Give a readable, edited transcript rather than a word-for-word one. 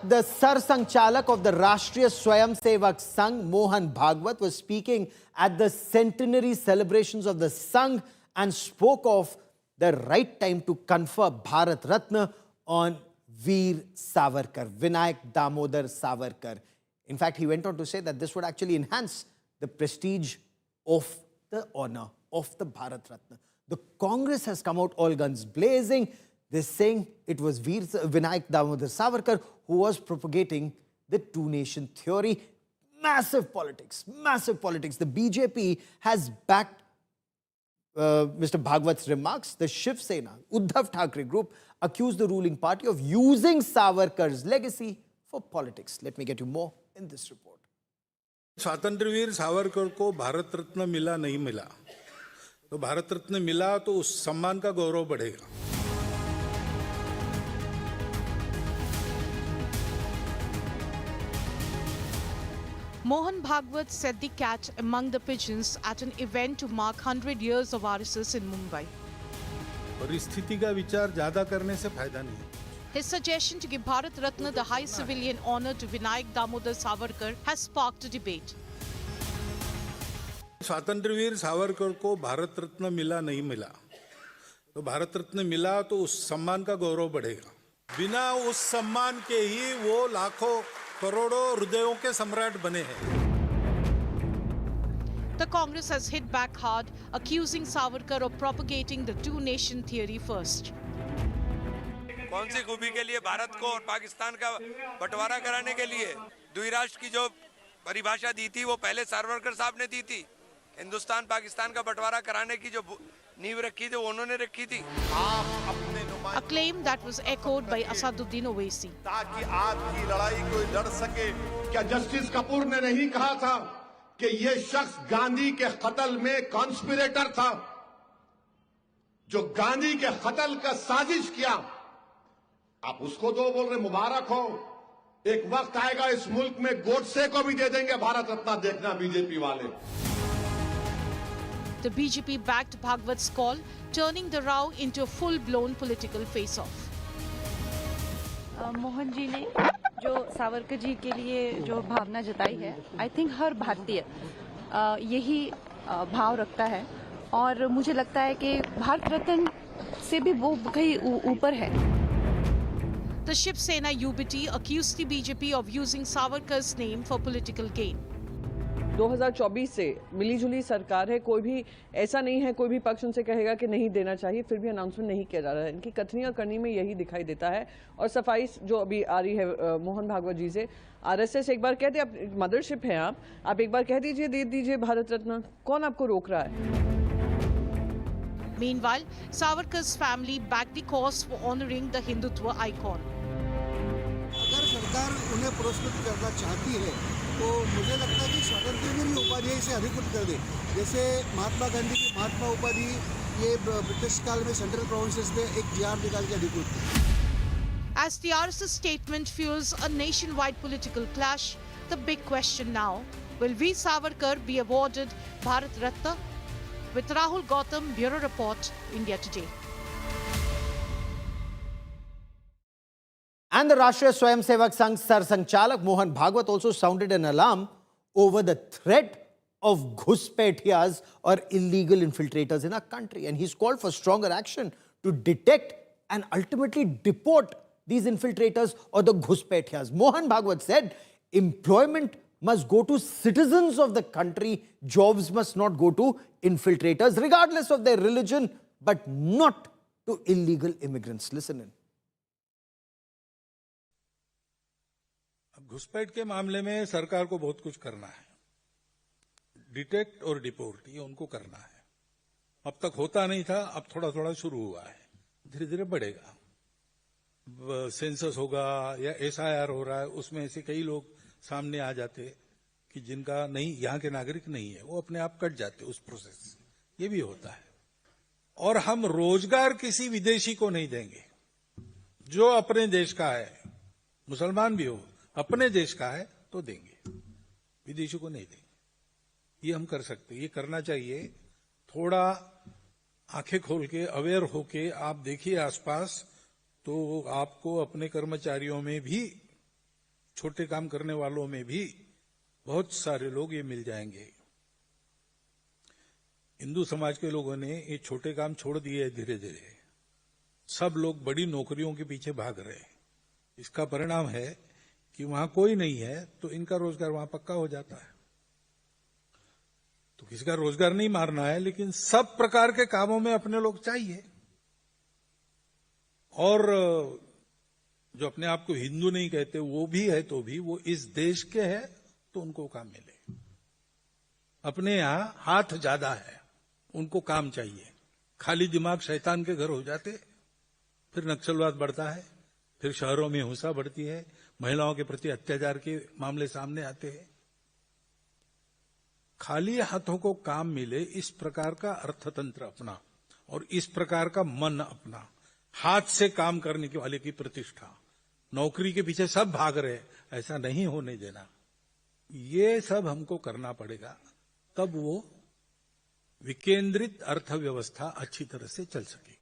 the Sar Sanchalak of the Rashtriya Swayam Sevak Sangh, Mohan Bhagwat, was speaking at the centenary celebrations of the Sangh and spoke of the right time to confer Bharat Ratna on Veer Savarkar, Vinayak Damodar Savarkar. In fact, he went on to say that this would actually enhance the prestige of the honor of the Bharat Ratna. The Congress has come out all guns blazing. They're saying it was Vinayak Damodar Savarkar who was propagating the two-nation theory. Massive politics, massive politics. The BJP has backed Mr. Bhagwat's remarks. The Shiv Sena, Uddhav Thackeray group, accused the ruling party of using Savarkar's legacy for politics. Let me get you more in this report. स्वातंत्र्यवीर सावरकर को भारत रत्न मिला नहीं मिला, तो भारत रत्न मिला तो उस सम्मान का गौरव बढ़ेगा। Mohan Bhagwat set the cat among the pigeons at an event to mark 100 years of RSS in Mumbai. और इस स्थिति का विचार ज्यादा करने से फायदा नहीं। His suggestion to give Bharat Ratna the high civilian honor to Vinayak Damodar Savarkar has sparked a debate. स्वातंत्र्यवीर सावरकर को भारत रत्न मिला नहीं मिला, तो भारत रत्न मिला तो उस सम्मान का गौरव बढ़ेगा। बिना उस सम्मान के ही वो लाखों करोड़ों हृदयों के सम्राट बने हैं। The Congress has hit back hard, accusing Savarkar of propagating the two-nation theory first. कौन सी खूबी के लिए भारत को और पाकिस्तान का बंटवारा कराने के लिए द्विराष्ट्र की जो परिभाषा दी थी वो पहले सावरकर साहब ने दी थी। हिंदुस्तान पाकिस्तान का बंटवारा कराने की जो नींव रखी थी वो उन्होंने रखी थी। A claim that was echoed by Asaduddin Owaisi. ताकि आपकी लड़ाई कोई लड़ सके। क्या जस्टिस कपूर ने नहीं कहा था कि ये शख्स गांधी के कत्ल में कॉन्स्पिरेटर था, जो गांधी के कत्ल का साजिश किया? आप उसको तो बोल रहे मुबारक हो। एक वक्त आएगा इस मुल्क में गोडसे को भी दे देंगे भारत रत्न, देखना बीजेपी वाले। The BJP backed Bhagwat's call, turning the row into a full-blown political face-off. Mohan ji ने जो सावरकर जी के लिए जो भावना जताई है, आई थिंक हर भारतीय यही भाव रखता है और मुझे लगता है कि भारत रत्न से भी वो कहीं ऊपर है। The Shiv Sena UBT accused the BJP of using Savarkar's name for political gain. 2024 से मिलीजुली सरकार है, कोई भी ऐसा नहीं है कोई भी पक्ष उनसे कहेगा कि नहीं देना चाहिए, फिर भी अनाउंसमेंट नहीं किया जा रहा है। इनकी कथनी और करनी में यही दिखाई देता है। और सफाई जो अभी आ रही है मोहन भागवत जी से, आरएसएस एक बार कहते आप मदरशिप हैं, आप एक बार कह दीजिए दे दीजिए भारत रत्न, कौन आपको रोक रहा है? Meanwhile, Savarkar's family backed the cause for honoring the Hindutva icon. अगर सरकार उन्हें पुरस्कृत करना चाहती है तो मुझे लगता है कि स्वतंत्रवीर उपाधि इसे अधिकृत कर दे। जैसे महात्मा गांधी की महात्मा उपाधि ये ब्रिटिश काल में सेंट्रल प्रोविंसेस में एक जीआर निकाल के अधिकृत की। As the RSS statement fuels a nationwide political clash, the big question now, will Veer Savarkar be awarded Bharat Ratna? With Rahul Gautam, Bureau Report, India Today. And the Rashtriya Swayam Sevak Sangh Sar Sanchalak Mohan Bhagwat also sounded an alarm over the threat of Ghuspetiyas or illegal infiltrators in our country. And he's called for stronger action to detect and ultimately deport these infiltrators or the Ghuspetiyas. Mohan Bhagwat said employment must go to citizens of the country, jobs must not go to infiltrators, regardless of their religion, but not to illegal immigrants. Listen in. घुसपैठ के मामले में सरकार को बहुत कुछ करना है। डिटेक्ट और डिपोर्ट ये उनको करना है। अब तक होता नहीं था, अब थोड़ा थोड़ा शुरू हुआ है, धीरे धीरे बढ़ेगा। सेंसस होगा या एसआईआर हो रहा है, उसमें ऐसे कई लोग सामने आ जाते कि जिनका नहीं, यहाँ के नागरिक नहीं है, वो अपने आप कट जाते उस प्रोसेस। ये भी होता है। और हम रोजगार किसी विदेशी को नहीं देंगे, जो अपने देश का है, मुसलमान भी हो, अपने देश का है तो देंगे, विदेशी को नहीं देंगे। ये हम कर सकते, ये करना चाहिए। थोड़ा आंखें खोल के, अवेयर होके आप देखिए आसपास, तो आपको अपने कर्मचारियों में भी छोटे काम करने वालों में भी बहुत सारे लोग ये मिल जाएंगे। हिंदू समाज के लोगों ने ये छोटे काम छोड़ दिए धीरे धीरे। सब लोग बड़ी नौकरियों के पीछे भाग रहे हैं। इसका परिणाम है कि वहां कोई नहीं है तो इनका रोजगार वहां पक्का हो जाता है। तो किसी का रोजगार नहीं मारना है, लेकिन सब प्रकार के कामों में अपने लोग चाहिए। और जो अपने आप को हिंदू नहीं कहते वो भी है तो भी वो इस देश के हैं तो उनको काम मिले। अपने यहां हाथ ज्यादा है, उनको काम चाहिए। खाली दिमाग शैतान के घर हो जाते, फिर नक्सलवाद बढ़ता है, फिर शहरों में हिंसा बढ़ती है, महिलाओं के प्रति अत्याचार के मामले सामने आते हैं। खाली हाथों को काम मिले, इस प्रकार का अर्थतंत्र अपना और इस प्रकार का मन अपना, हाथ से काम करने के वाले की प्रतिष्ठा, नौकरी के पीछे सब भाग रहे, ऐसा नहीं होने देना। ये सब हमको करना पड़ेगा, तब वो विकेंद्रित अर्थव्यवस्था अच्छी तरह से चल सकेगी।